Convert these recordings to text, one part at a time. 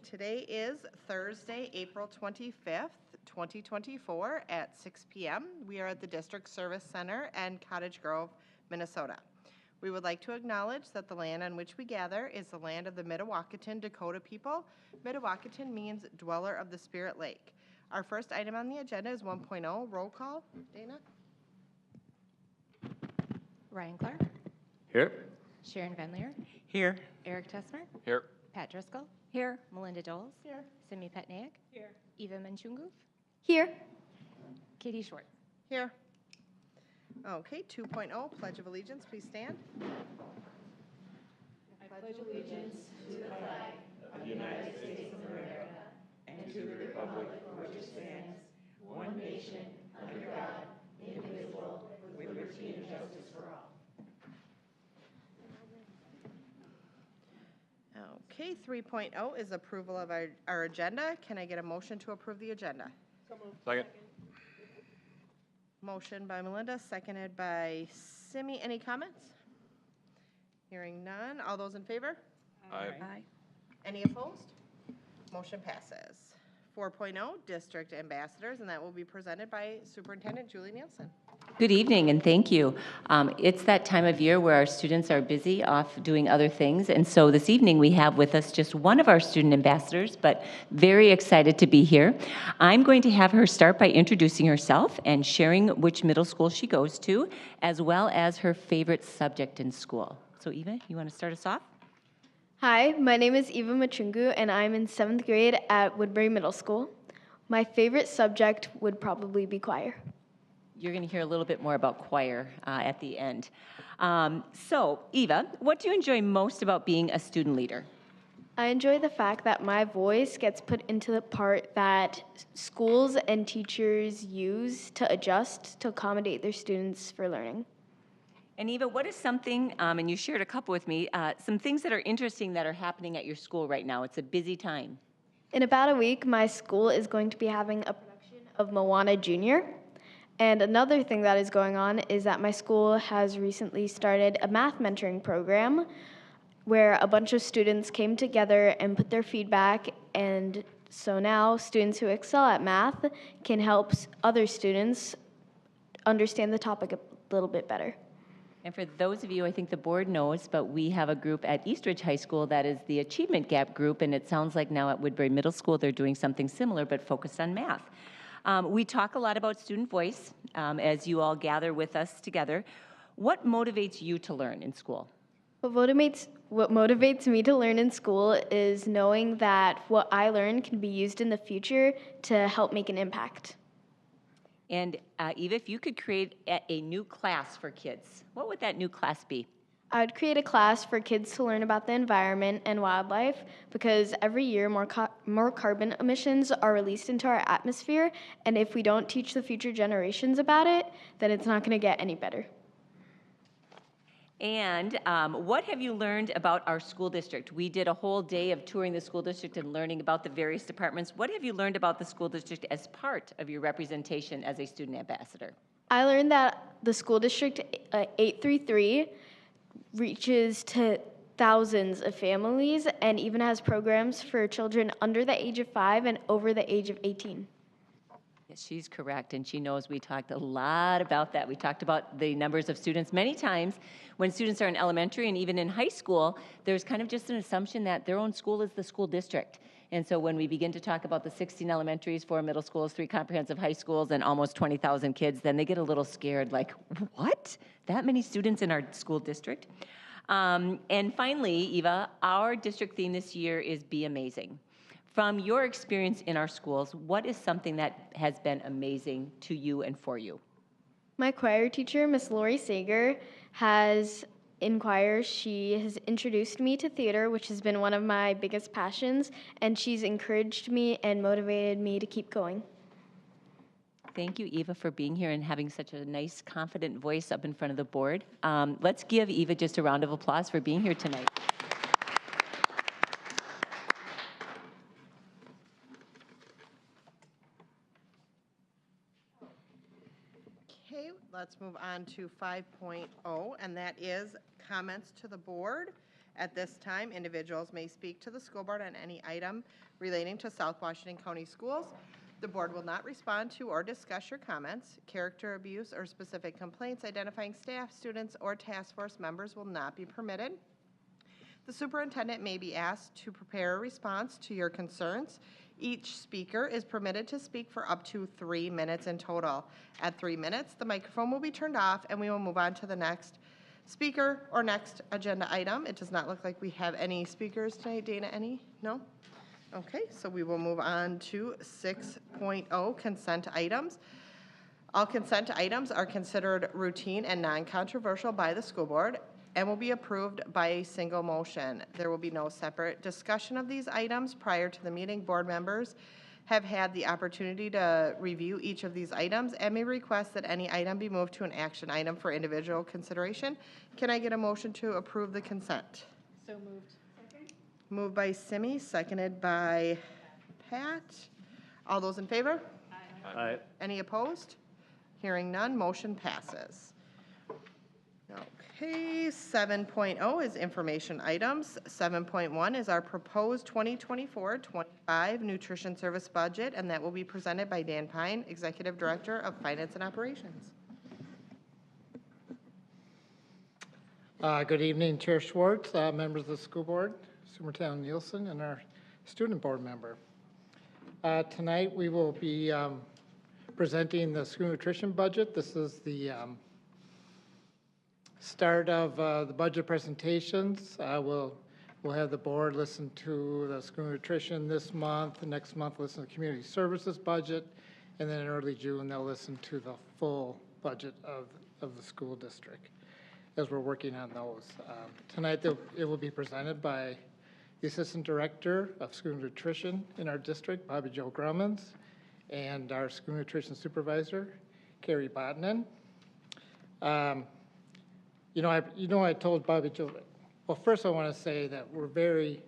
Today is Thursday, April 25th, 2024 at 6 p.m. We are at the District Service Center in Cottage Grove, Minnesota. We would like to acknowledge that the land on which we gather is the land of the Mdewakanton Dakota people. Mdewakanton means dweller of the Spirit Lake. Our first item on the agenda is 1.0, roll call. Dana? Ryan Clark. Here. Sharon Van Leer. Here. Eric Tessmer. Here. Pat Driscoll. Here. Melinda Doles. Here. Simi Petnaik. Here. Eva Menchungu. Here. Katie Schwartz. Here. Okay, 2.0, Pledge of Allegiance, please stand. I pledge allegiance to the flag of the United States of America and to the republic for which it stands, one nation, under God, indivisible, with liberty and justice for all. Okay, 3.0 is approval of our agenda. Can I get a motion to approve the agenda? Second. Motion by Melinda, seconded by Simi. Any comments? Hearing none. All those in favor? Aye. Any opposed? Motion passes. 4.0, District Ambassadors, and that will be presented by Superintendent Julie Nielsen. Good evening, and thank you. It's that time of year where our students are busy off doing other things, and so this evening we have with us just one of our student ambassadors, but very excited to be here. I'm going to have her start by introducing herself and sharing which middle school she goes to, as well as her favorite subject in school. So Eva, you want to start us off? Hi, my name is Eva Machungu, and I'm in 7th grade at Woodbury Middle School. My favorite subject would probably be choir. You're going to hear a little bit more about choir at the end. So, Eva, what do you enjoy most about being a student leader? I enjoy the fact that my voice gets put into the part that schools and teachers use to adjust to accommodate their students for learning. And Eva, what is something, and you shared a couple with me, some things that are interesting that are happening at your school right now? It's a busy time. In about a week, my school is going to be having a production of Moana Junior. And another thing that is going on is that my school has recently started a math mentoring program where a bunch of students came together and put their feedback, and so now students who excel at math can help other students understand the topic a little bit better. And for those of you, I think the board knows, but we have a group at Eastridge High School that is the Achievement Gap group, and it sounds like now at Woodbury Middle School they're doing something similar but focused on math. We talk a lot about student voice as you all gather with us together. What motivates you to learn in school? What motivates me to learn in school is knowing that what I learn can be used in the future to help make an impact. And Eva, if you could create a new class for kids, what would that new class be? I would create a class for kids to learn about the environment and wildlife because every year more carbon emissions are released into our atmosphere, and if we don't teach the future generations about it, then it's not going to get any better. And what have you learned about our school district? We did a whole day of touring the school district and learning about the various departments. What have you learned about the school district as part of your representation as a student ambassador? I learned that the school district 833 reaches to thousands of families and even has programs for children under the age of 5 and over the age of 18. Yes, she's correct, and she knows we talked a lot about that. We talked about the numbers of students many times. When students are in elementary and even in high school, there's kind of just an assumption that their own school is the school district. And so when we begin to talk about the 16 elementaries, 4 middle schools, 3 comprehensive high schools, and almost 20,000 kids, then they get a little scared, like, what? That many students in our school district? And finally, Eva, our district theme this year is Be Amazing. From your experience in our schools, what is something that has been amazing to you and for you? My choir teacher, Miss Lori Sager, in choir, she has introduced me to theater, which has been one of my biggest passions, and she's encouraged me and motivated me to keep going. Thank you, Eva, for being here and having such a nice, confident voice up in front of the board. Let's give Eva just a round of applause for being here tonight. Let's move on to 5.0, and that is comments to the board. At this time, individuals may speak to the school board on any item relating to South Washington County Schools. The board will not respond to or discuss your comments. Character abuse or specific complaints identifying staff, students, or task force members will not be permitted. The superintendent may be asked to prepare a response to your concerns. Each speaker is permitted to speak for up to 3 minutes in total. At 3 minutes, the microphone will be turned off and we will move on to the next speaker or next agenda item. It does not look like we have any speakers tonight. Dana, any? No? Okay, so we will move on to 6.0, consent items. All consent items are considered routine and non-controversial by the school board and will be approved by a single motion. There will be no separate discussion of these items prior to the meeting. Board members have had the opportunity to review each of these items and may request that any item be moved to an action item for individual consideration. Can I get a motion to approve the consent? So moved. Moved by Simi, seconded by Pat. All those in favor? Aye. Any opposed? Hearing none, motion passes. Okay, 7.0 is information items. 7.1 is our proposed 2024-25 nutrition service budget, and that will be presented by Dan Pine, Executive Director of Finance and Operations. Good evening, Chair Schwartz, members of the school board, Superintendent Nielsen, and our student board member. Tonight we will be presenting the school nutrition budget. This is the start of the budget presentations. We'll have the board listen to the school nutrition this month. Next month, listen to the community services budget. And then in early June, they'll listen to the full budget of the school district as we're working on those. Tonight, it will be presented by the Assistant Director of School Nutrition in our district, Bobby Jo Grummins, and our School Nutrition Supervisor, Carrie Botnan. I told Bobby Jo, well, first I want to say that we're very,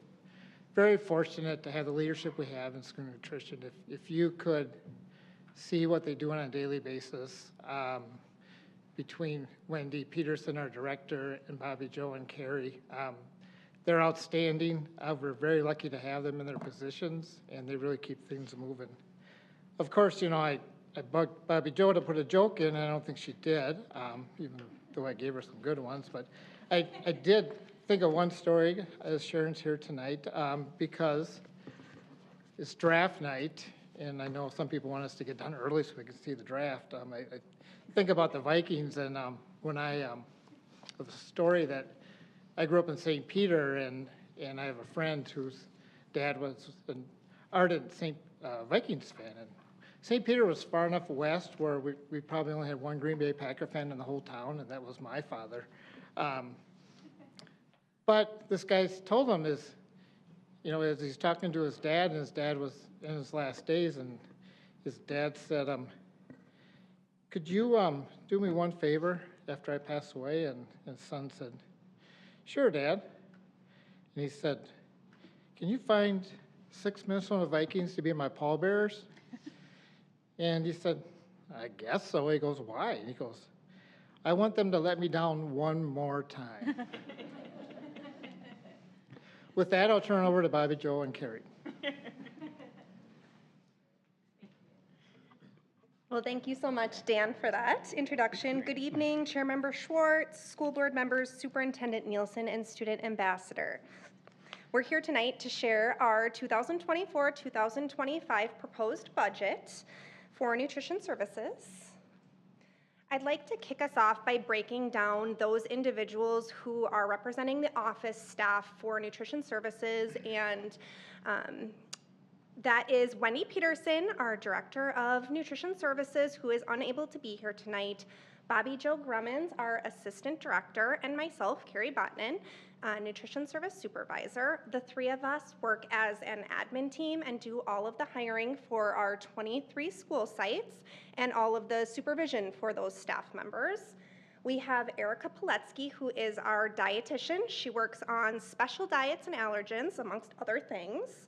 very fortunate to have the leadership we have in school nutrition. If you could see what they do on a daily basis, between Wendy Peterson, our director, and Bobby Jo and Carrie, they're outstanding. We're very lucky to have them in their positions, and they really keep things moving. Of course, I bugged Bobby Jo to put a joke in, and I don't think she did, even though I gave her some good ones. But I did think of one story, as Sharon's here tonight, because it's draft night, and I know some people want us to get done early so we can see the draft. I think about the Vikings, and when the story that I grew up in St. Peter, and I have a friend whose dad was an ardent Vikings fan. And St. Peter was far enough west where we probably only had one Green Bay Packer fan in the whole town, and that was my father. But this guy told him as he's talking to his dad, and his dad was in his last days, and his dad said, could you do me one favor after I pass away? And his son said, sure, Dad. And he said, can you find 6 Minnesota Vikings to be my pallbearers? And he said, I guess so. He goes, why? And he goes, I want them to let me down one more time. With that, I'll turn it over to Bobby Jo and Carrie. Well, thank you so much, Dan, for that introduction. Good evening, Chair Member Schwartz, school board members, Superintendent Nielsen, and Student Ambassador. We're here tonight to share our 2024-2025 proposed budget for nutrition services. I'd like to kick us off by breaking down those individuals who are representing the office staff for nutrition services, and that is Wendy Peterson, our Director of Nutrition Services, who is unable to be here tonight, Bobby Jo Grummins, our Assistant Director, and myself, Carrie Botnan, Nutrition Service Supervisor. The three of us work as an admin team and do all of the hiring for our 23 school sites and all of the supervision for those staff members. We have Erica Piletsky, who is our dietitian. She works on special diets and allergens, amongst other things.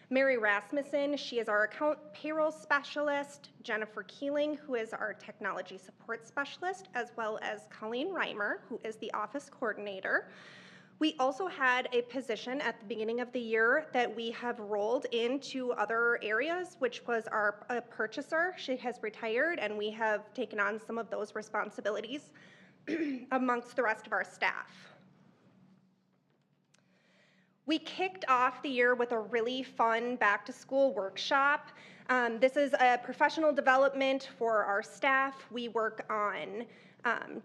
Mary Rasmussen, she is our account payroll specialist. Jennifer Keeling, who is our technology support specialist, as well as Colleen Reimer, who is the office coordinator. We also had a position at the beginning of the year that we have rolled into other areas, which was our purchaser. She has retired, and we have taken on some of those responsibilities amongst the rest of our staff. We kicked off the year with a really fun back-to-school workshop. This is a professional development for our staff. We work on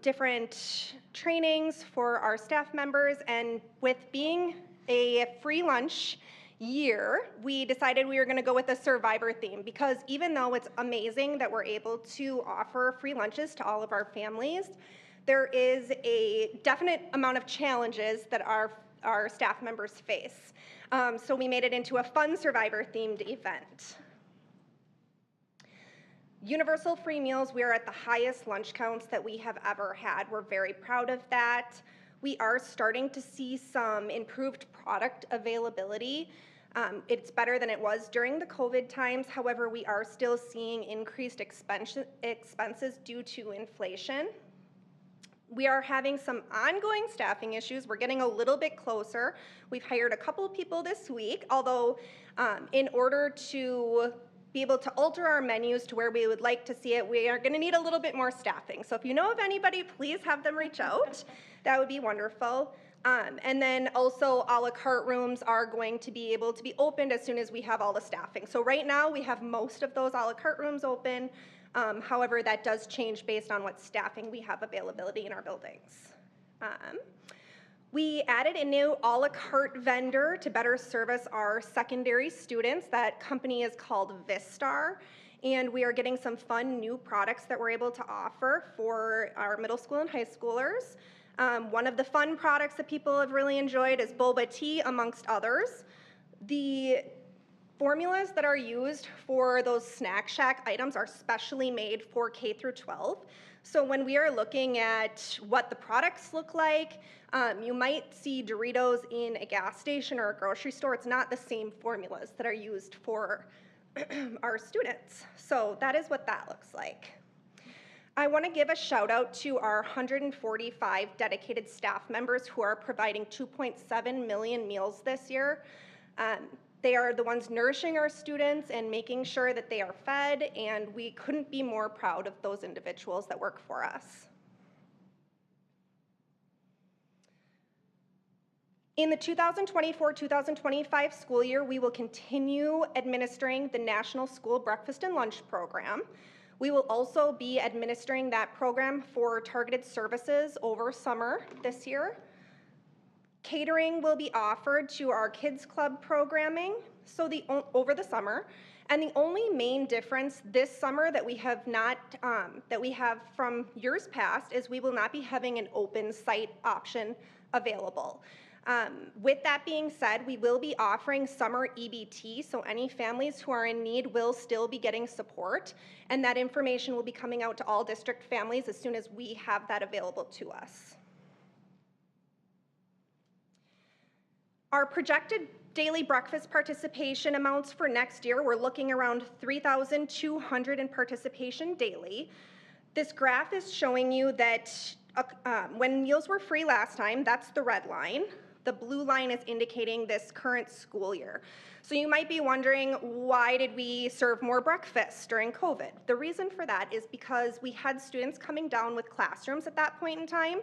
different trainings for our staff members, and with being a free lunch year, we decided we were going to go with a survivor theme, because even though it's amazing that we're able to offer free lunches to all of our families, there is a definite amount of challenges that our staff members face. So we made it into a fun survivor themed event. Universal free meals, we are at the highest lunch counts that we have ever had. We're very proud of that. We are starting to see some improved product availability. It's better than it was during the COVID times. However, we are still seeing increased expenses due to inflation. We are having some ongoing staffing issues. We're getting a little bit closer. We've hired a couple of people this week, although in order to be able to alter our menus to where we would like to see it, we are going to need a little bit more staffing. So if you know of anybody, please have them reach out. That would be wonderful. And then also a la carte rooms are going to be able to be opened as soon as we have all the staffing. So right now we have most of those a la carte rooms open. However, that does change based on what staffing we have availability in our buildings. We added a new a la carte vendor to better service our secondary students. That company is called Vistar, and we are getting some fun new products that we're able to offer for our middle school and high schoolers. One of the fun products that people have really enjoyed is boba tea, amongst others. The formulas that are used for those Snack Shack items are specially made for K through 12. So when we are looking at what the products look like, you might see Doritos in a gas station or a grocery store. It's not the same formulas that are used for our students. So that is what that looks like. I want to give a shout out to our 145 dedicated staff members who are providing 2.7 million meals this year. They are the ones nourishing our students and making sure that they are fed, and we couldn't be more proud of those individuals that work for us. In the 2024-2025 school year, we will continue administering the National School Breakfast and Lunch Program. We will also be administering that program for targeted services over summer this year. Catering will be offered to our Kids Club programming over the summer, and the only main difference this summer that we have from years past is we will not be having an open site option available. With that being said, we will be offering summer EBT, so any families who are in need will still be getting support, and that information will be coming out to all district families as soon as we have that available to us. Our projected daily breakfast participation amounts for next year, we're looking around 3,200 in participation daily. This graph is showing you that when meals were free last time, that's the red line. The blue line is indicating this current school year. So you might be wondering, why did we serve more breakfast during COVID? The reason for that is because we had students coming down with classrooms at that point in time.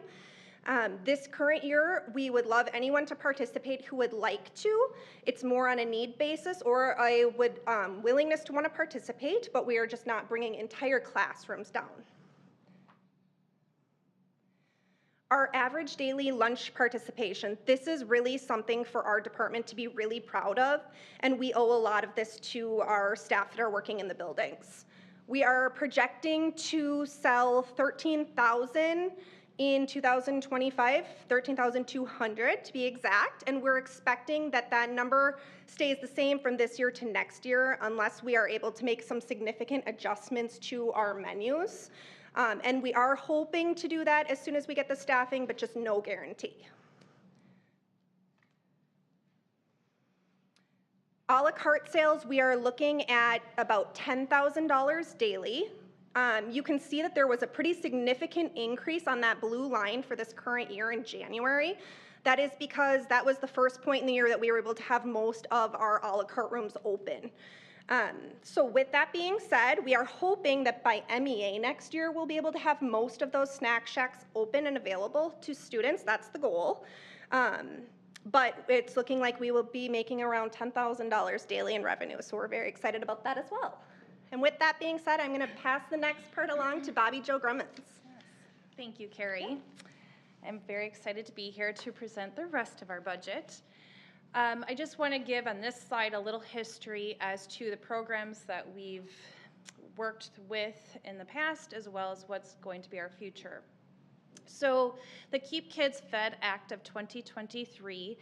This current year, we would love anyone to participate who would like to. It's more on a need basis or a willingness to want to participate, but we are just not bringing entire classrooms down. Our average daily lunch participation, this is really something for our department to be really proud of, and we owe a lot of this to our staff that are working in the buildings. We are projecting to sell 13,000 in 2025, 13,200 to be exact, and we're expecting that that number stays the same from this year to next year unless we are able to make some significant adjustments to our menus. And we are hoping to do that as soon as we get the staffing, but just no guarantee. A la carte sales, we are looking at about $10,000 daily. You can see that there was a pretty significant increase on that blue line for this current year in January. That is because that was the first point in the year that we were able to have most of our a la carte rooms open. So with that being said, we are hoping that by MEA next year, we'll be able to have most of those snack shacks open and available to students. That's the goal. But it's looking like we will be making around $10,000 daily in revenue. So we're very excited about that as well. And with that being said, I'm going to pass the next part along to Bobby Jo Grummins. Thank you, Carrie. I'm very excited to be here to present the rest of our budget. I just want to give on this slide a little history as to the programs that we've worked with in the past, as well as what's going to be our future. So the Keep Kids Fed Act of 2023,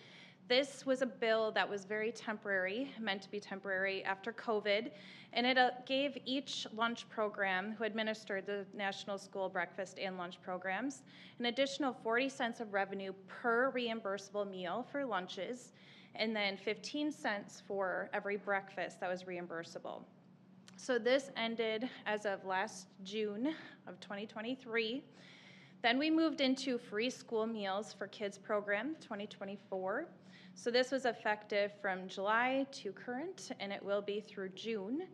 this was a bill that was very temporary, meant to be temporary after COVID, and it gave each lunch program who administered the National School Breakfast and Lunch programs an additional 40 cents of revenue per reimbursable meal for lunches, and then 15 cents for every breakfast that was reimbursable. So this ended as of last June of 2023. Then we moved into free school meals for kids program 2024. So this was effective from July to current, and it will be through June.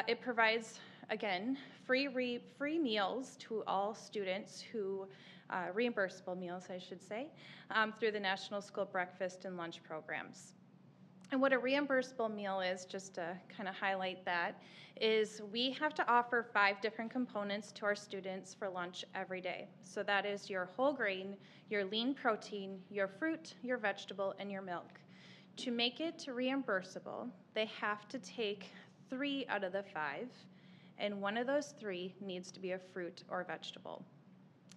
It provides, again, free meals to all students who, reimbursable meals, I should say, through the National School Breakfast and Lunch programs. And what a reimbursable meal is, just to kind of highlight that, is we have to offer 5 different components to our students for lunch every day. So that is your whole grain, your lean protein, your fruit, your vegetable, and your milk. To make it reimbursable, they have to take 3 out of the 5, and one of those 3 needs to be a fruit or vegetable.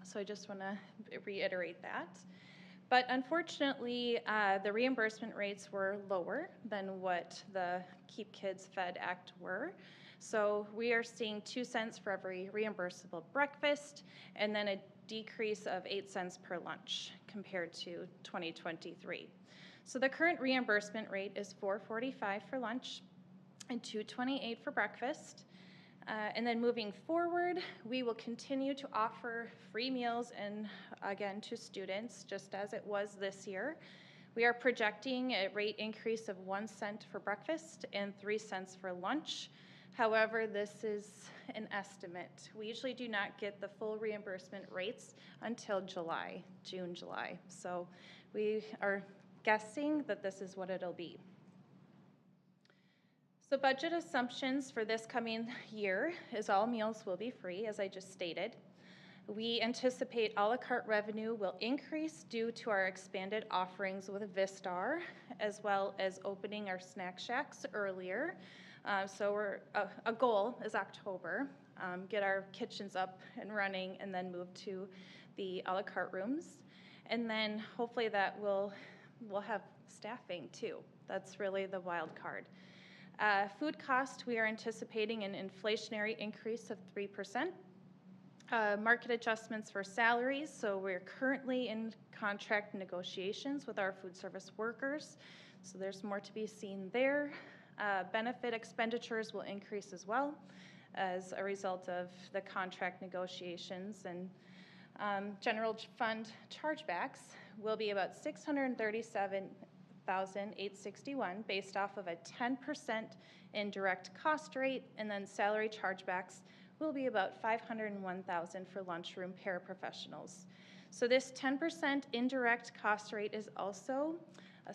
So I just want to reiterate that. But unfortunately, the reimbursement rates were lower than what the Keep Kids Fed Act were. So we are seeing 2 cents for every reimbursable breakfast, and then a decrease of 8 cents per lunch compared to 2023. So the current reimbursement rate is $4.45 for lunch and $2.28 for breakfast. And then moving forward, we will continue to offer free meals and again to students, just as it was this year. We are projecting a rate increase of 1 cent for breakfast and 3 cents for lunch. However, this is an estimate. We usually do not get the full reimbursement rates until June, July. So we are guessing that this is what it'll be. So budget assumptions for this coming year is all meals will be free, as I just stated. We anticipate a la carte revenue will increase due to our expanded offerings with Vistar, as well as opening our snack shacks earlier. So a goal is October, get our kitchens up and running, and then move to the a la carte rooms. And then hopefully that we'll have staffing too. That's really the wild card. Food cost, we are anticipating an inflationary increase of 3%. Market adjustments for salaries, so we're currently in contract negotiations with our food service workers, so there's more to be seen there. Benefit expenditures will increase as well as a result of the contract negotiations, and general fund chargebacks will be about $637,861 based off of a 10% indirect cost rate, and then salary chargebacks will be about $501,000 for lunchroom paraprofessionals. So this 10% indirect cost rate is also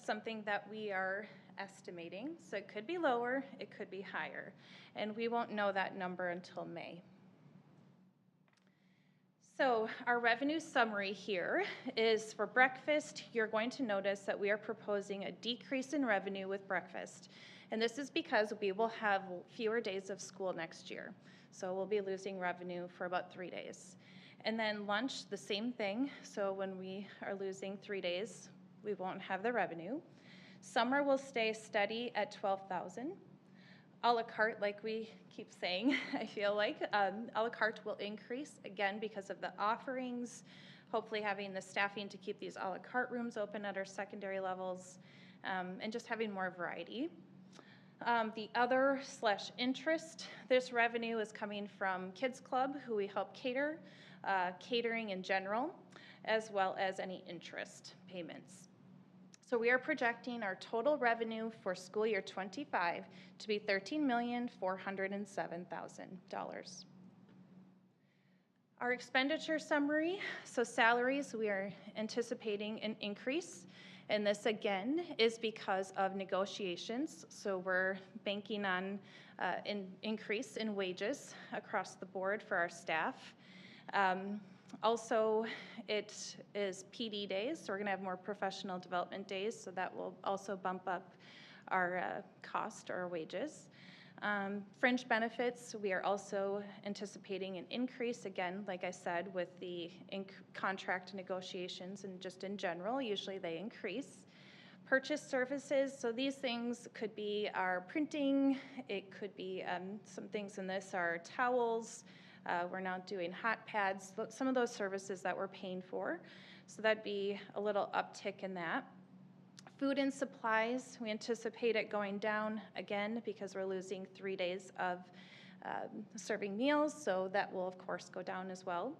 something that we are estimating. So it could be lower, it could be higher, and we won't know that number until May. So our revenue summary here is for breakfast. You're going to notice that we are proposing a decrease in revenue with breakfast. And this is because we will have fewer days of school next year. So we'll be losing revenue for about 3 days. And then lunch, the same thing. So when we are losing 3 days, we won't have the revenue. Summer will stay steady at $12,000. A la carte, like we keep saying, I feel like, a la carte will increase, again, because of the offerings, hopefully having the staffing to keep these a la carte rooms open at our secondary levels, and just having more variety. The other / interest, this revenue is coming from Kids Club, who we help cater, catering in general, as well as any interest payments. So we are projecting our total revenue for school year 25 to be $13,407,000. Our expenditure summary, so salaries, we are anticipating an increase. And this again is because of negotiations. So we're banking on an increase in wages across the board for our staff. Also, it is PD days, so we're gonna have more professional development days, so that will also bump up our cost or our wages. Fringe benefits, we are also anticipating an increase, again, like I said, with the contract negotiations and just in general, usually they increase. Purchase services, so these things could be our printing, it could be some things in this are towels, we're now doing hot pads, some of those services that we're paying for, so that'd be a little uptick in that. Food and supplies, we anticipate it going down again because we're losing 3 days of serving meals, so that will of course go down as well.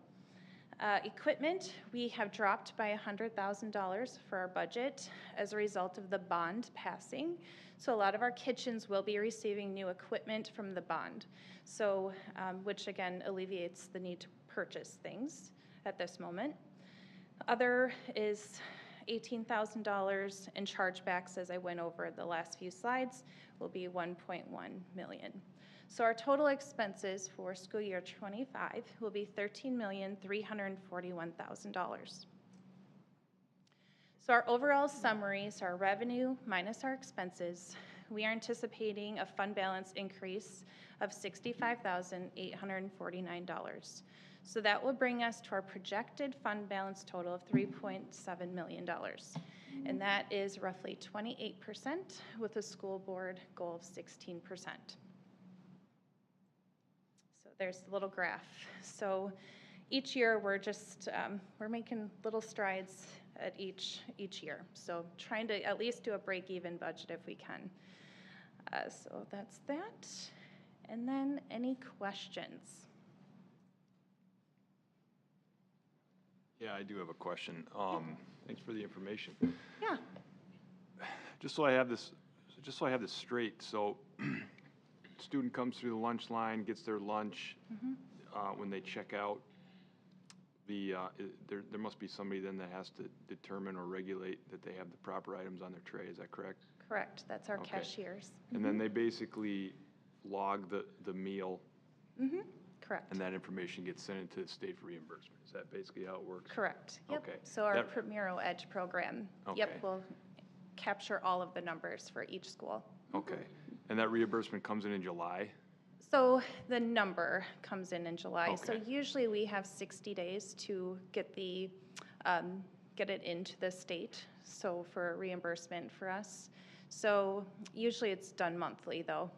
Equipment, we have dropped by $100,000 for our budget as a result of the bond passing. So a lot of our kitchens will be receiving new equipment from the bond, so which again alleviates the need to purchase things at this moment. Other is $18,000 in chargebacks, as I went over the last few slides, will be $1.1 million. So our total expenses for school year 25 will be $13,341,000. So our overall summaries, our revenue minus our expenses, we are anticipating a fund balance increase of $65,849. So that will bring us to our projected fund balance total of $3.7 million. And that is roughly 28% with a school board goal of 16%. So there's the little graph. So each year we're just, we're making little strides at each year. So trying to at least do a break-even budget if we can. So that's that. And then any questions? Yeah, I do have a question. Thanks for the information. Yeah. Just so I have this straight, so student comes through the lunch line, gets their lunch. When they check out, there must be somebody then that has to determine or regulate that they have the proper items on their tray. Is that correct? Correct. That's our Okay. cashiers. And then they basically log the meal, Correct. and that information gets sent into the state for reimbursement. Is that basically how it works? Correct. Yep. Okay. So our That- Primero Edge program, Okay. yep, will capture all of the numbers for each school. Okay. And that reimbursement comes in July? So the number comes in July. So Okay. usually we have 60 days to get the, get it into the state, so for reimbursement for us. So usually it's done monthly though.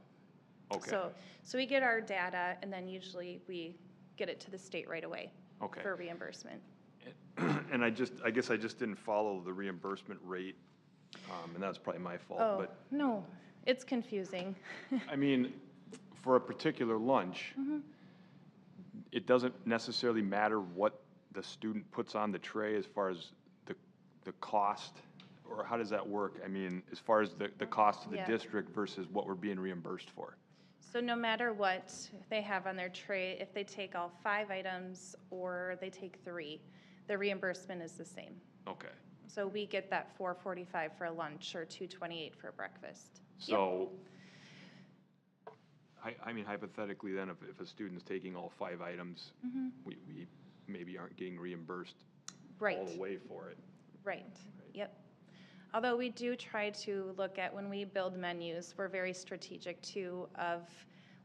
Okay. So we get our data and then usually we get it to the state right away Okay. for reimbursement. And I guess I just didn't follow the reimbursement rate, and that's probably my fault, Oh, but, no, it's confusing. I mean, for a particular lunch, it doesn't necessarily matter what the student puts on the tray as far as the cost, or how does that work? I mean, as far as the cost to the Yeah. district versus what we're being reimbursed for? So no matter what they have on their tray, if they take all 5 items or they take 3, the reimbursement is the same. Okay. So we get that $4.45 for a lunch or $2.28 for breakfast. So, I mean hypothetically then, if a student's taking all 5 items, we maybe aren't getting reimbursed Right. all the way for it. Right, yep. Although we do try to look at, when we build menus, we're very strategic too of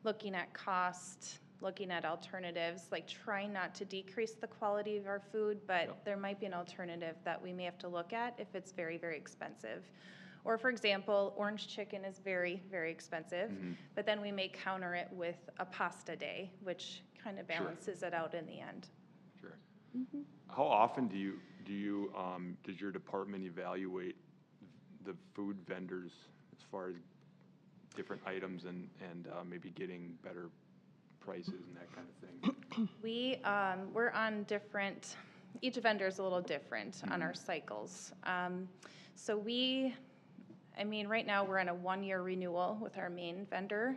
looking at cost, looking at alternatives, like trying not to decrease the quality of our food, but Yep. there might be an alternative that we may have to look at if it's very, very expensive. Or for example, orange chicken is very, very expensive, but then we may counter it with a pasta day, which kind of Sure. balances it out in the end. Sure. How often does your department evaluate the food vendors as far as different items and maybe getting better prices and that kind of thing? We're on different, each vendor is a little different on our cycles. So right now we're on a 1-year renewal with our main vendor.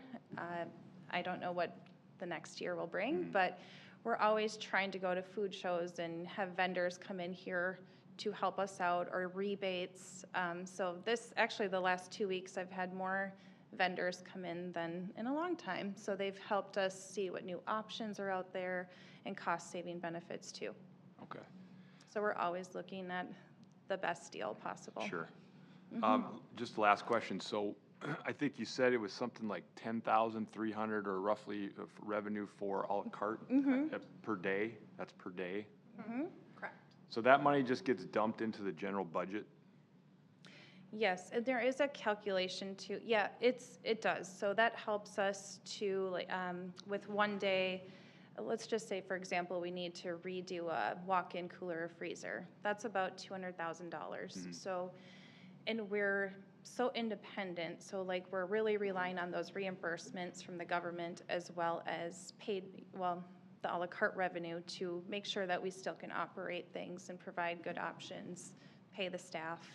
I don't know what the next year will bring, but we're always trying to go to food shows and have vendors come in here to help us out, or rebates. So the last 2 weeks, I've had more vendors come in than in a long time. So they've helped us see what new options are out there and cost-saving benefits too. Okay, So we're always looking at the best deal possible. sure. Just the last question. So I think you said it was something like 10,300 or roughly of revenue for a la carte per day. That's per day. Correct. So that money just gets dumped into the general budget? Yes, and there is a calculation too. Yeah, it does. So that helps us to, with 1 day, let's just say, for example, we need to redo a walk-in cooler or freezer. That's about $200,000. So, and we're so independent, so we're really relying on those reimbursements from the government as well as the a la carte revenue to make sure that we still can operate things and provide good options, pay the staff.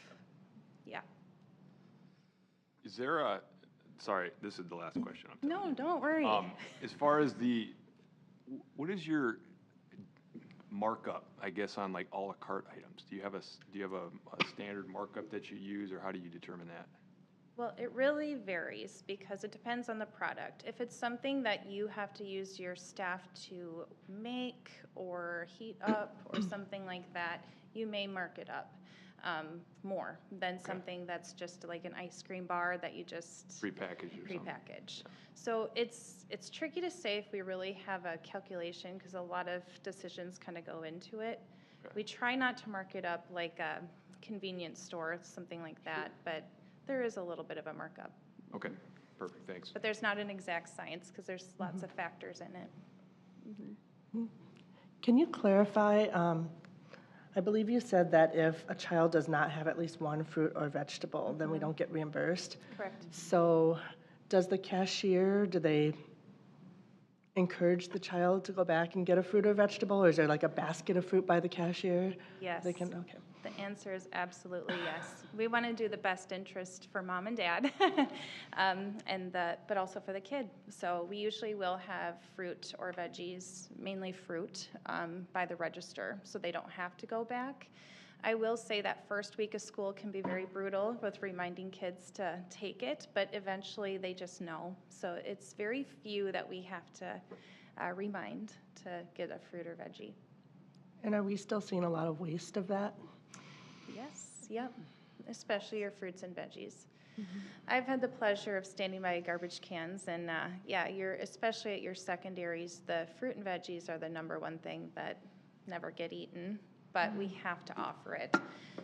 Yeah. Is there sorry, this is the last question. No, don't worry. As far as what is your markup, I guess, on a la carte items? Do you have a standard markup that you use, or how do you determine that? Well, it really varies because it depends on the product. If it's something that you have to use your staff to make or heat up or something like that, you may mark it up more than something that's just like an ice cream bar that you just prepackage. So it's tricky to say if we really have a calculation because a lot of decisions kind of go into it. Okay. We try not to mark it up like a convenience store, something like that, but there is a little bit of a markup. Okay, perfect, thanks. But there's not an exact science because there's lots of factors in it. Can you clarify, I believe you said that if a child does not have at least one fruit or vegetable, then we don't get reimbursed. Correct. So does the cashier, do they encourage the child to go back and get a fruit or vegetable, or is there like a basket of fruit by the cashier? Yes. They can, okay. The answer is absolutely yes. We want to do the best interest for mom and dad, but also for the kid. So we usually will have fruit or veggies, mainly fruit, by the register, so they don't have to go back. I will say that first week of school can be very brutal with reminding kids to take it, but eventually they just know. So it's very few that we have to remind to get a fruit or veggie. And are we still seeing a lot of waste of that? Yes, yep, especially your fruits and veggies. I've had the pleasure of standing by garbage cans, and especially at your secondaries, the fruit and veggies are the number one thing that never get eaten, but we have to offer it.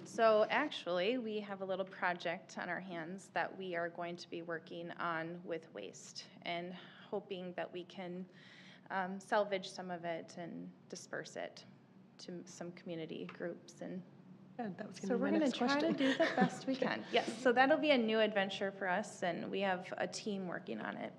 So actually, we have a little project on our hands that we are going to be working on with waste and hoping that we can salvage some of it and disperse it to some community groups. And that was so we're going to try to do the best we can. Yes, so that'll be a new adventure for us, and we have a team working on it.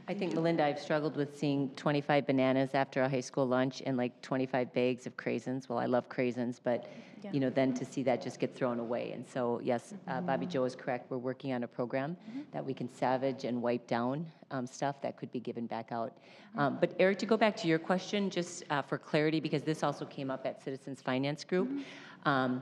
I think, Melinda, I've struggled with seeing 25 bananas after a high school lunch and 25 bags of craisins. Well, I love craisins, but then to see that just get thrown away. And so, yes, Bobby Joe is correct. We're working on a program that we can salvage and wipe down stuff that could be given back out. But Eric, to go back to your question, just for clarity, because this also came up at Citizens Finance Group, a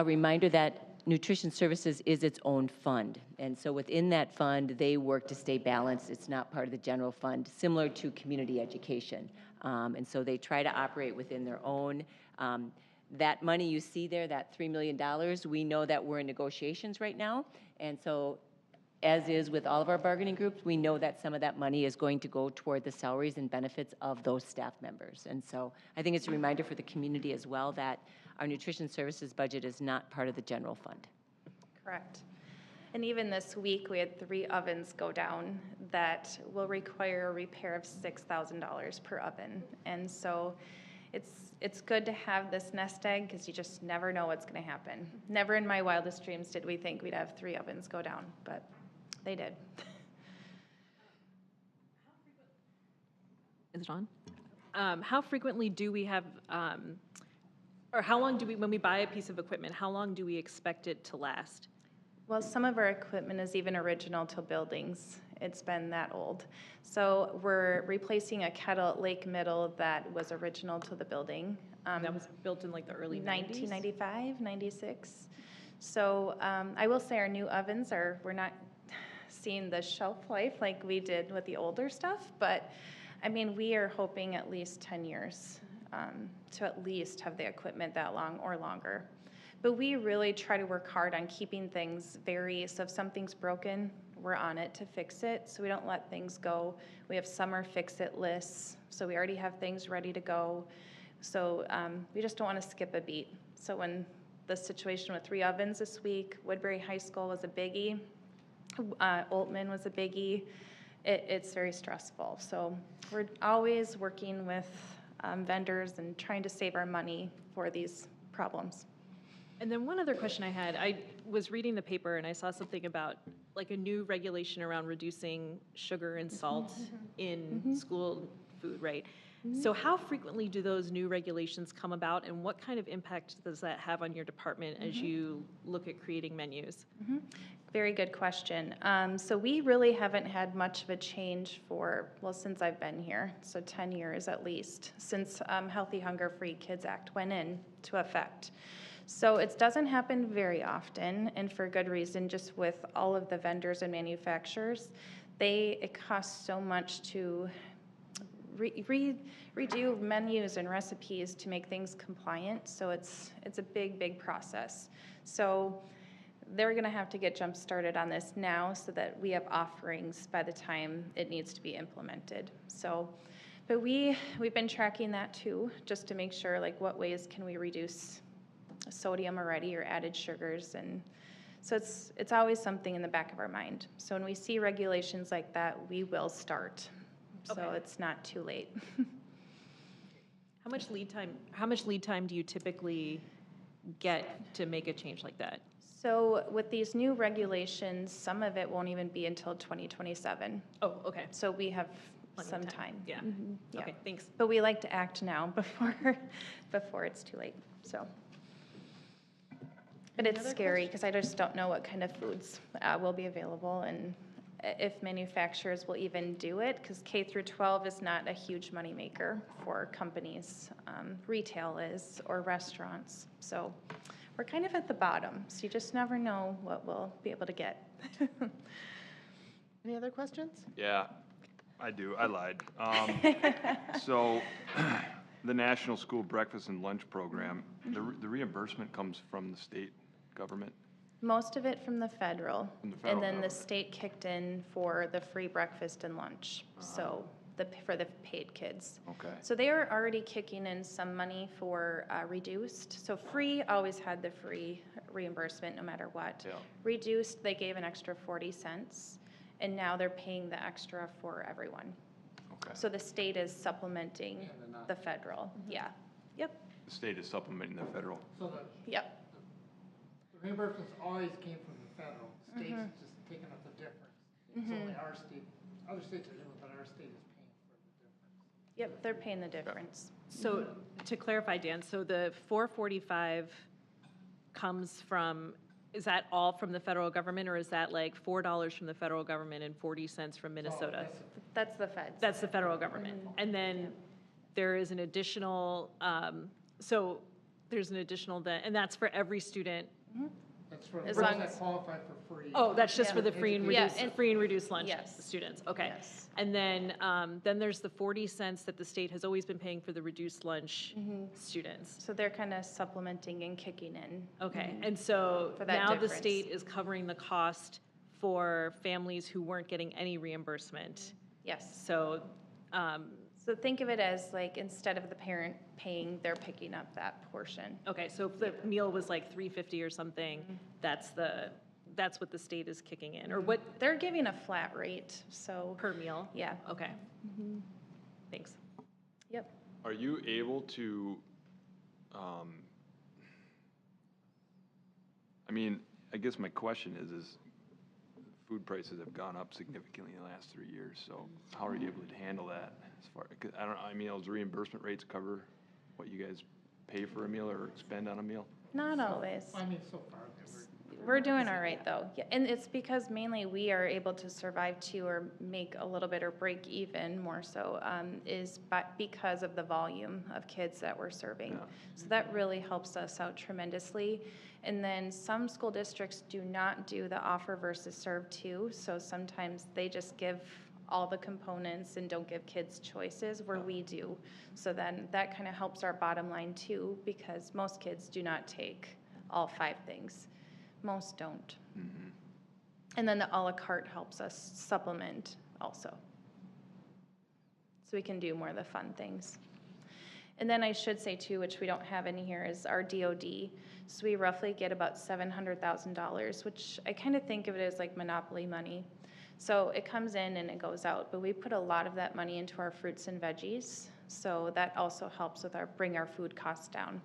reminder that Nutrition Services is its own fund. And so within that fund, they work to stay balanced. It's not part of the general fund, similar to community education. And so they try to operate within their own. That money you see there, that $3 million, we know that we're in negotiations right now. And so as is with all of our bargaining groups, we know that some of that money is going to go toward the salaries and benefits of those staff members. And so I think it's a reminder for the community as well that our nutrition services budget is not part of the general fund. Correct. And even this week, we had 3 ovens go down that will require a repair of $6,000 per oven. And so it's good to have this nest egg because you just never know what's going to happen. Never in my wildest dreams did we think we'd have 3 ovens go down, but they did. Is it on? How frequently do we have, or how long do we, when we buy a piece of equipment, how long do we expect it to last? Well, some of our equipment is even original to buildings. It's been that old. So we're replacing a kettle at Lake Middle that was original to the building. That was built in like the early 90s? 1995, 96. So I will say our new ovens we're not seeing the shelf life like we did with the older stuff, but I mean, we are hoping at least 10 years to at least have the equipment that long or longer. But we really try to work hard on keeping things so if something's broken, we're on it to fix it, so we don't let things go. We have summer fix-it lists, so we already have things ready to go. So we just don't want to skip a beat. So when the situation with 3 ovens this week, Woodbury High School was a biggie, Oltman was a biggie, it's very stressful. So we're always working with vendors and trying to save our money for these problems. And then one other question I had, I was reading the paper and I saw something about like a new regulation around reducing sugar and salt in school food, right? So how frequently do those new regulations come about, and what kind of impact does that have on your department as you look at creating menus? Very good question. So we really haven't had much of a change since I've been here, so 10 years at least, since Healthy Hunger Free Kids Act went into effect. So it doesn't happen very often, and for good reason, just with all of the vendors and manufacturers. It costs so much to redo menus and recipes to make things compliant, so it's a big process. So they're gonna have to get jump-started on this now so that we have offerings by the time it needs to be implemented. So, but we've been tracking that too, just to make sure, like, what ways can we reduce sodium already or added sugars, and so it's always something in the back of our mind. So when we see regulations like that, we will start. So it's not too late. How much lead time do you typically get to make a change like that? So with these new regulations, some of it won't even be until 2027. Oh, okay. So we have Plenty some of time. Yeah. Yeah. Okay, thanks. But we like to act now before it's too late, so. But it's scary because I just don't know what kind of foods will be available and if manufacturers will even do it, because K through 12 is not a huge moneymaker for companies. Retail is, or restaurants. So we're kind of at the bottom, so you just never know what we'll be able to get. Any other questions? Yeah, I do. I lied. So the National School Breakfast and Lunch Program, the reimbursement comes from the state government? Most of it from the federal. From the federal And then the government. state kicked in for the free breakfast and lunch, so for the paid kids. Okay. So they are already kicking in some money for reduced. So free always had the free reimbursement no matter what. Yeah. Reduced, they gave an extra 40 cents, and now they're paying the extra for everyone. Okay. So the state is supplementing the federal. Yeah. Yep. The state is supplementing the federal. So Yep. the reimbursements always came from the federal. States is just taking up the difference. It's only our state, other states are doing it, but our state is paying for the difference. Yep, they're paying the difference. So to clarify, Dan, so the 445 comes from, is that all from the federal government, or is that like $4 from the federal government and 40 cents from Minnesota? That's the feds. That's the federal government. And then there is an additional, so there's an additional, and that's for every student. That's for As those long that as- qualify for free. Oh, that's just Yeah. for the free and Yeah, reduced, and- free and reduced lunch Yes. students, okay. Yes. And then there's the 40 cents that the state has always been paying for the reduced lunch students. So they're kind of supplementing and kicking in. Okay, and so For that now the difference. state is covering the cost for families who weren't getting any reimbursement. Yes. So, So think of it as like instead of the parent paying, they're picking up that portion. okay, so if the meal was like $3.50 or something, that's what the state is kicking in, or what, They're giving a flat rate, so, per meal? yeah. Okay. Thanks. Yep. Are you able to, I mean, I guess my question is food prices have gone up significantly in the last 3 years, so how are you able to handle that as far, 'cause I don't know, I mean, those reimbursement rates cover what you guys pay for a meal or expend on a meal? Not always. I mean, so far, We're doing all right, though. Yeah, and it's because mainly we are able to survive too, or make a little bit or break even more so, because of the volume of kids that we're serving. Yeah. So that really helps us out tremendously. And then some school districts do not do the offer versus serve too, so sometimes they just give all the components and don't give kids choices where we do. So then that kind of helps our bottom line too, because most kids do not take all 5 things. Most don't. And then the à la carte helps us supplement also. So we can do more of the fun things. And then I should say too, which we don't have in here, is our DOD. So we roughly get about $700,000, which I kind of think of it as like monopoly money. So it comes in and it goes out, but we put a lot of that money into our fruits and veggies. So that also helps with bring our food costs down.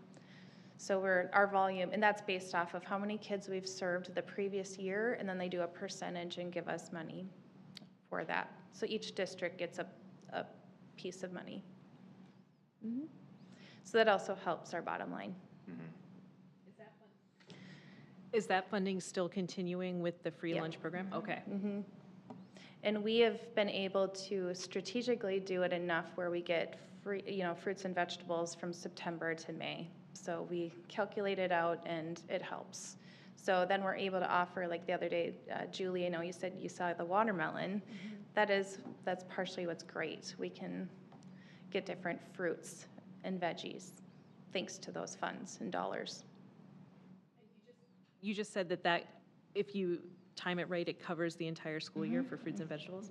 So our volume, and that's based off of how many kids we've served the previous year, and then they do a percentage and give us money for that. So each district gets a piece of money. So that also helps our bottom line. Is that funding still continuing with the free lunch program? Okay. And we have been able to strategically do it enough where we get free, fruits and vegetables from September to May. So we calculate it out and it helps. So then we're able to offer, like the other day, Julie, I know you said you saw the watermelon. That's partially what's great. We can get different fruits and veggies thanks to those funds and dollars. You just said that if you time it right, it covers the entire school year for fruits and vegetables?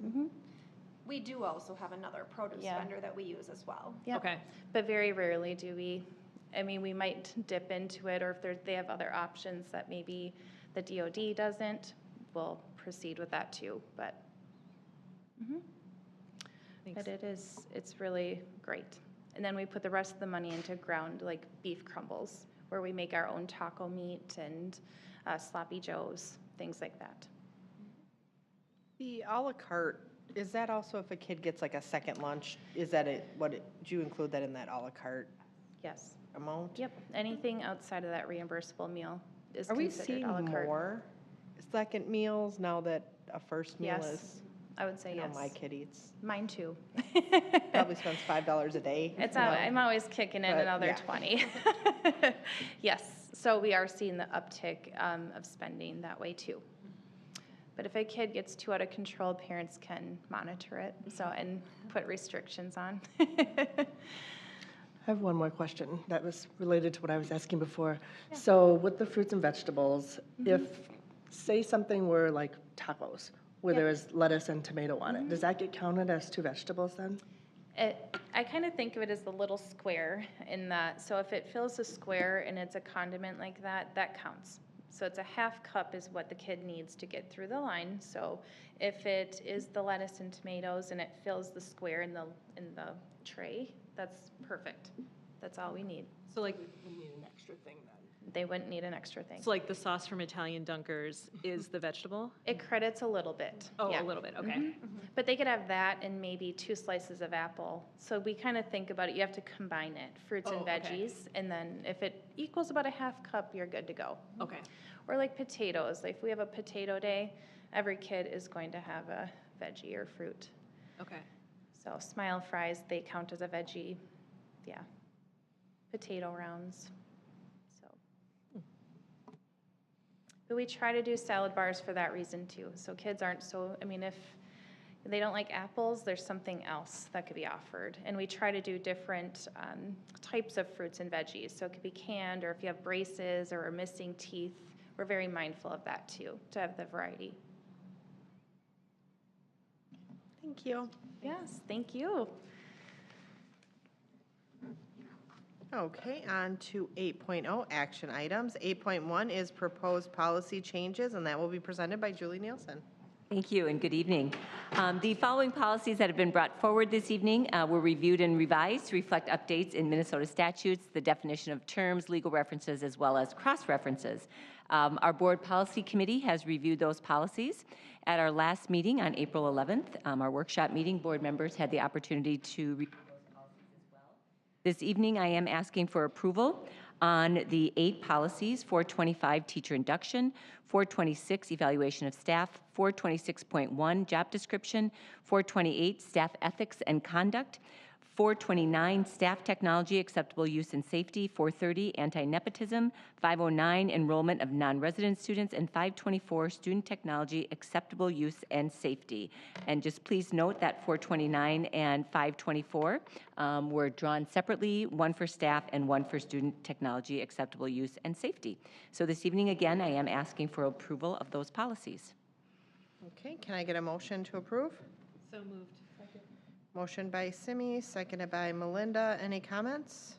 We do also have another produce vendor that we use as well. Yep. Okay. But very rarely do we. I mean, we might dip into it, or if they have other options that maybe the DOD doesn't, we'll proceed with that too. But, Thanks. but it's really great. And then we put the rest of the money into ground, like beef crumbles, where we make our own taco meat and sloppy joes, things like that. The à la carte, is that also if a kid gets like a second lunch, is that do you include that in that à la carte Yes. amount? Yep. Anything outside of that reimbursable meal is Are we considered seeing à la carte. more second meals now that a first meal Yes. is? I would say I know yes. my kid eats, Mine too. probably spends $5 a day. I'm always kicking in But, another yeah. 20. Yes, so we are seeing the uptick of spending that way too. But if a kid gets too out of control, parents can monitor it, and put restrictions on. I have one more question that was related to what I was asking before. So with the fruits and vegetables, if, say something were like tacos, where there is lettuce and tomato on it, does that get counted as 2 vegetables then? I kind of think of it as the little square in that, so if it fills a square and it's a condiment like that, that counts. So it's a half cup is what the kid needs to get through the line. So if it is the lettuce and tomatoes and it fills the square in the tray, that's perfect. That's all we need. So like, We need an extra thing then. They wouldn't need an extra thing. so like the sauce from Italian Dunkers is the vegetable? It credits a little bit. Oh, yeah. a little bit, okay. But they could have that and maybe 2 slices of apple. So we kind of think about it, you have to combine it, fruits and Oh, okay. veggies. And then if it equals about a half cup, you're good to go. Okay. Or like potatoes, like if we have a potato day, every kid is going to have a veggie or fruit. Okay. So smile fries, they count as a veggie. Yeah. Potato rounds. So. But we try to do salad bars for that reason too. So kids aren't if they don't like apples, there's something else that could be offered. And we try to do different types of fruits and veggies. So it could be canned, or if you have braces or are missing teeth, we're very mindful of that too, to have the variety. Thank you. Yes, thank you. Okay, on to 8.0 action items. 8.1 is proposed policy changes, and that will be presented by Julie Nielsen. Thank you and good evening. The following policies that have been brought forward this evening were reviewed and revised to reflect updates in Minnesota statutes, the definition of terms, legal references, as well as cross-references. Our Board Policy Committee has reviewed those policies. At our last meeting on April 11th, our workshop meeting, board members had the opportunity to review those policies as well. This evening, I am asking for approval on the 8 policies: 425 teacher induction, 426 evaluation of staff, 426.1 job description, 428 staff ethics and conduct, 429 staff technology acceptable use and safety, 430 anti-nepotism, 509 enrollment of non-resident students, and 524 student technology acceptable use and safety. And just please note that 429 and 524 were drawn separately, one for staff and one for student technology acceptable use and safety. So this evening, again, I am asking for approval of those policies. Okay, can I get a motion to approve? So moved. Motion by Simi, seconded by Melinda. Any comments?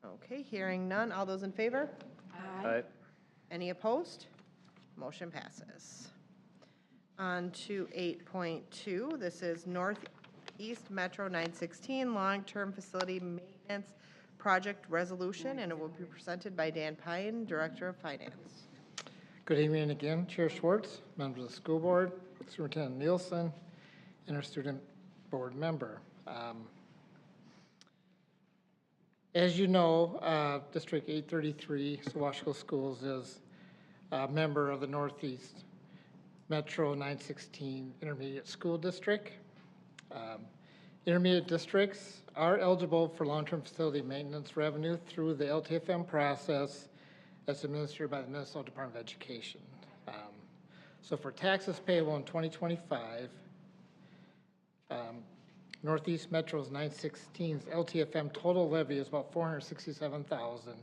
Okay, hearing none. All those in favor? Aye. Any opposed? Motion passes. On to 8.2. This is Northeast Metro 916 Long-Term Facility Maintenance Project Resolution, and it will be presented by Dan Pine, Director of Finance. Good evening again, Chair Schwartz, members of the school board, Superintendent Nielsen, and our student board member. As you know, District 833, SoWashCo Schools, is a member of the Northeast Metro 916 Intermediate School District. Intermediate districts are eligible for long-term facility maintenance revenue through the LTFM process that's administered by the Minnesota Department of Education. So for taxes payable in 2025, Northeast Metro's 916's LTFM total levy is about $467,000.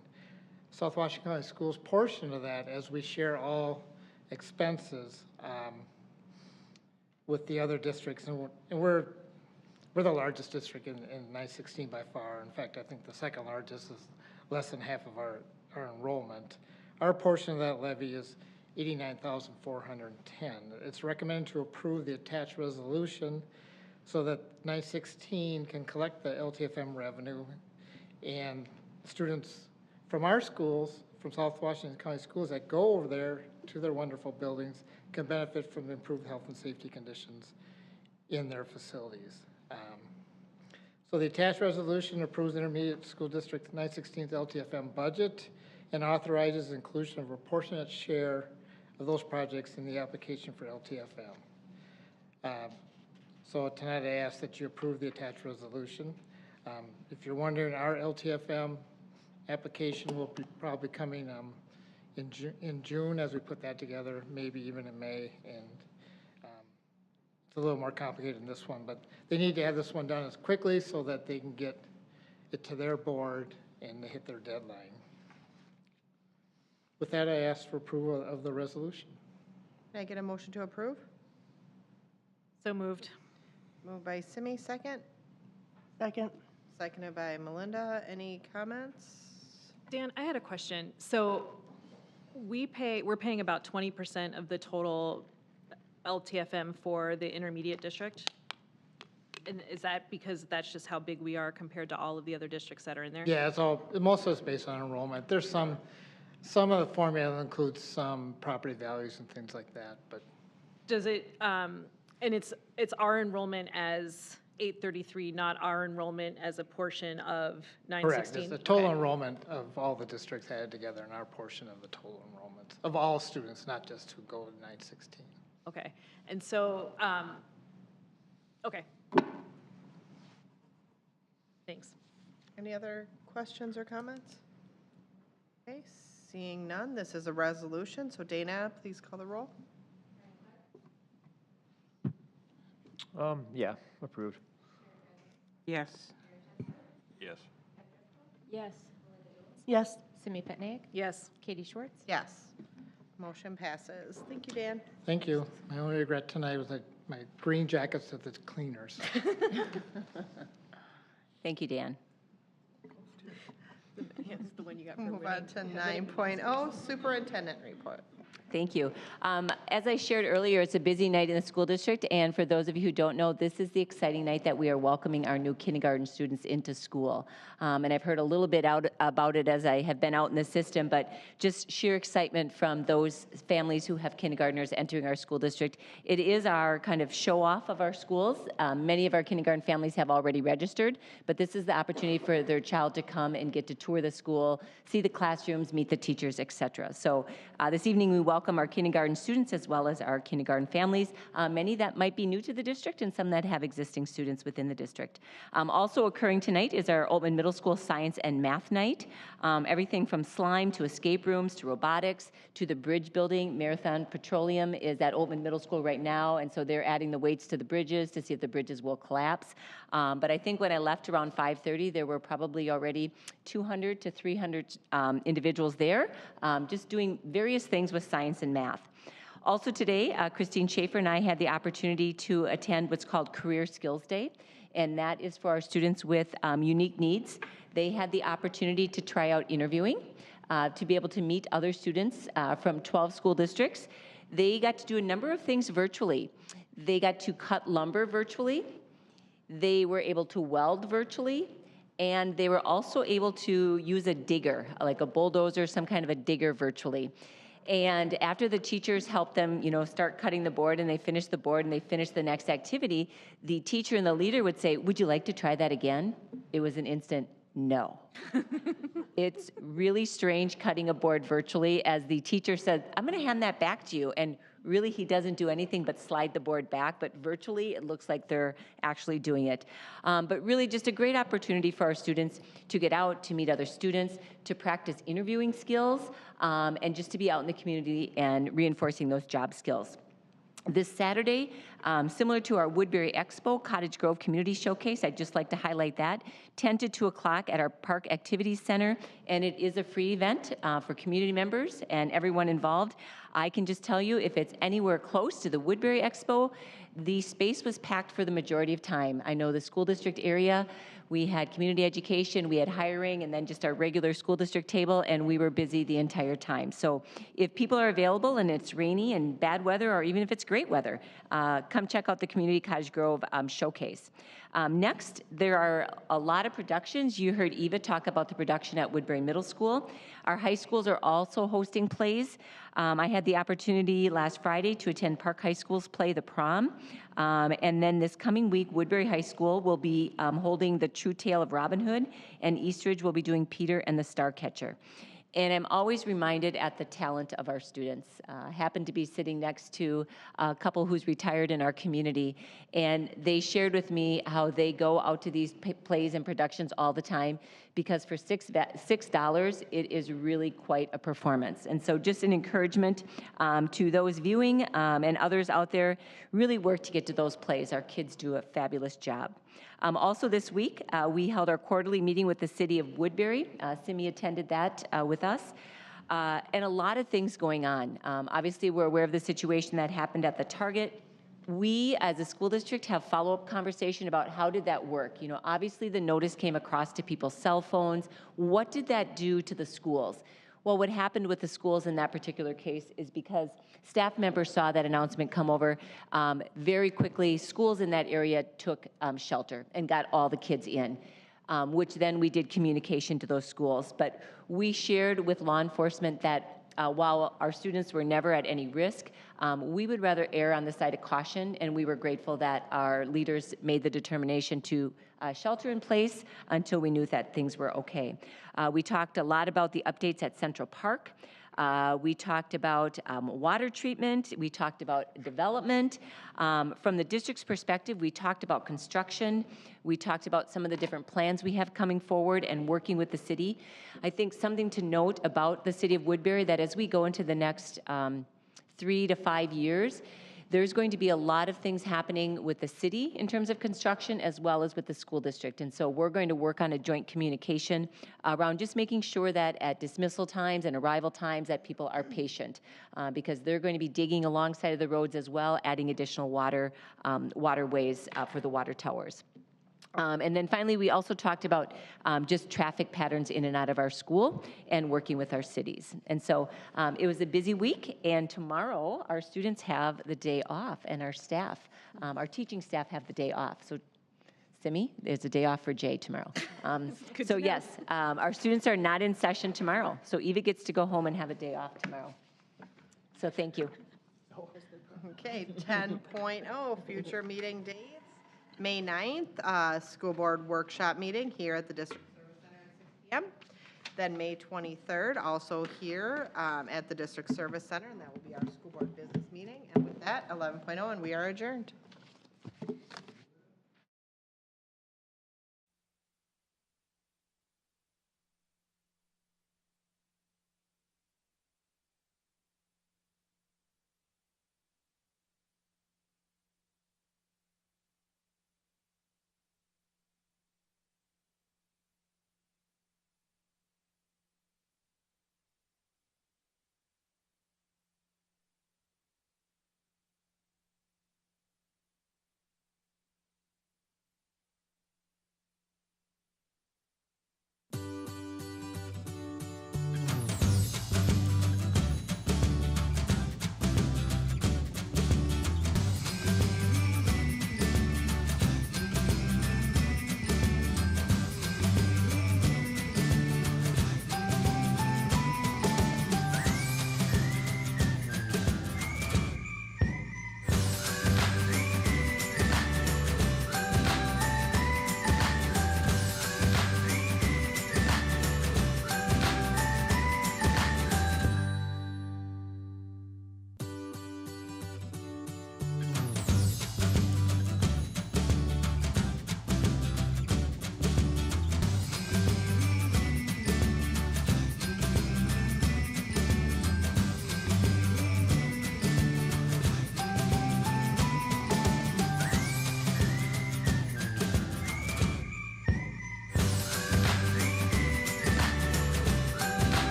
South Washington County Schools' portion of that, as we share all expenses with the other districts, and we're the largest district in 916 by far. In fact, I think the second largest is less than half of our enrollment. Our portion of that levy is $89,410. It's recommended to approve the attached resolution so that 916 can collect the LTFM revenue, and students from our schools, from South Washington County Schools that go over there to their wonderful buildings, can benefit from the improved health and safety conditions in their facilities. So the attached resolution approves Intermediate School District 916's LTFM budget and authorizes the inclusion of a proportionate share of those projects in the application for LTFM. So tonight I ask that you approve the attached resolution. If you're wondering, our LTFM application will be probably coming in June as we put that together, maybe even in May, and it's a little more complicated than this one, but they need to have this one done as quickly so that they can get it to their board and hit their deadline. With that, I ask for approval of the resolution. Can I get a motion to approve? So moved. Moved by Simi, second. Second. Seconded by Melinda. Any comments? Dan, I had a question. So we're paying about 20% of the total LTFM for the intermediate district? And is that because that's just how big we are compared to all of the other districts that are in there? Yeah, most of it's based on enrollment. There's some of the formula includes some property values and things like that, but. Does it, and it's our enrollment as 833, not our enrollment as a portion of 916? Correct. It's the total enrollment of all the districts added together and our portion of the total enrollment of all students, not just who go to 916. Okay. And so, okay. Thanks. Any other questions or comments? Okay, seeing none, this is a resolution, so Dana, please call the roll. Yeah, approved. Yes. Yes. Yes. Yes. Simi Petnaik? Yes. Katie Schwartz? Yes. Motion passes. Thank you, Dan. Thank you. My only regret tonight was that my green jackets at the cleaners. Thank you, Dan. It's the one you got for Move on to 9.0, Superintendent Report. Thank you. As I shared earlier, it's a busy night in the school district, and for those of you who don't know, this is the exciting night that we are welcoming our new kindergarten students into school. And I've heard a little bit about it as I have been out in the system, but just sheer excitement from those families who have kindergartners entering our school district. It is our kind of show off of our schools. Many of our kindergarten families have already registered, but this is the opportunity for their child to come and get to tour the school, see the classrooms, meet the teachers, et cetera. So this evening we welcome our kindergarten students as well as our kindergarten families, many that might be new to the district and some that have existing students within the district. Also occurring tonight is our Oatman Middle School Science and Math Night. Everything from slime to escape rooms to robotics to the bridge building. Marathon Petroleum is at Oatman Middle School right now, and so they're adding the weights to the bridges to see if the bridges will collapse. But I think when I left around 5:30, there were probably already 200 to 300 individuals there, just doing various things with science and math. Also today, Christine Schaefer and I had the opportunity to attend what's called Career Skills Day, and that is for our students with unique needs. They had the opportunity to try out interviewing, to be able to meet other students from 12 school districts. They got to do a number of things virtually. They got to cut lumber virtually. They were able to weld virtually. And they were also able to use a digger, like a bulldozer, some kind of a digger virtually. And after the teachers helped them, start cutting the board and they finished the board and they finished the next activity, the teacher and the leader would say, "Would you like to try that again?" It was an instant no. It's really strange cutting a board virtually, as the teacher said, "I'm going to hand that back to you." And really, he doesn't do anything but slide the board back, but virtually, it looks like they're actually doing it. But really, just a great opportunity for our students to get out, to meet other students, to practice interviewing skills, and just to be out in the community and reinforcing those job skills. This Saturday, similar to our Woodbury Expo, Cottage Grove Community Showcase, I'd just like to highlight that, 10 to 2 o'clock at our Park Activities Center, and it is a free event for community members and everyone involved. I can just tell you, if it's anywhere close to the Woodbury Expo, the space was packed for the majority of time. I know the school district area, we had community education, we had hiring, and then just our regular school district table, and we were busy the entire time. So if people are available and it's rainy and bad weather, or even if it's great weather, come check out the Community Cottage Grove Showcase. Next, there are a lot of productions. You heard Eva talk about the production at Woodbury Middle School. Our high schools are also hosting plays. I had the opportunity last Friday to attend Park High School's play, The Prom. And then this coming week, Woodbury High School will be holding The True Tale of Robin Hood, and Eastridge will be doing Peter and the Starcatcher. And I'm always reminded at the talent of our students. Happened to be sitting next to a couple who's retired in our community, and they shared with me how they go out to these plays and productions all the time, because for $6, it is really quite a performance. And so just an encouragement to those viewing and others out there, really work to get to those plays. Our kids do a fabulous job. Also this week, we held our quarterly meeting with the City of Woodbury. Simi attended that with us. And a lot of things going on. Obviously, we're aware of the situation that happened at the Target. We, as a school district, have follow-up conversation about how did that work. Obviously the notice came across to people's cell phones. What did that do to the schools? Well, what happened with the schools in that particular case is because staff members saw that announcement come over very quickly. Schools in that area took shelter and got all the kids in, which then we did communication to those schools. But we shared with law enforcement that while our students were never at any risk, we would rather err on the side of caution, and we were grateful that our leaders made the determination to shelter in place until we knew that things were okay. We talked a lot about the updates at Central Park. We talked about water treatment. We talked about development. From the district's perspective, we talked about construction. We talked about some of the different plans we have coming forward and working with the city. I think something to note about the city of Woodbury, that as we go into the next 3 to 5 years, there's going to be a lot of things happening with the city in terms of construction, as well as with the school district. And so we're going to work on a joint communication around just making sure that at dismissal times and arrival times that people are patient, because they're going to be digging alongside of the roads as well, adding additional waterways for the water towers. And then finally, we also talked about just traffic patterns in and out of our school and working with our cities. And so it was a busy week, and tomorrow our students have the day off, and our staff, our teaching staff have the day off. So Simi, there's a day off for Jay tomorrow. So yes, our students are not in session tomorrow. So Eva gets to go home and have a day off tomorrow. So thank you. Okay, 10.0, future meeting dates. May 9th, school board workshop meeting here at the District Service Center at 6 p.m. Then May 23rd, also here at the District Service Center, and that will be our school board business meeting. And with that, 11.0, and we are adjourned.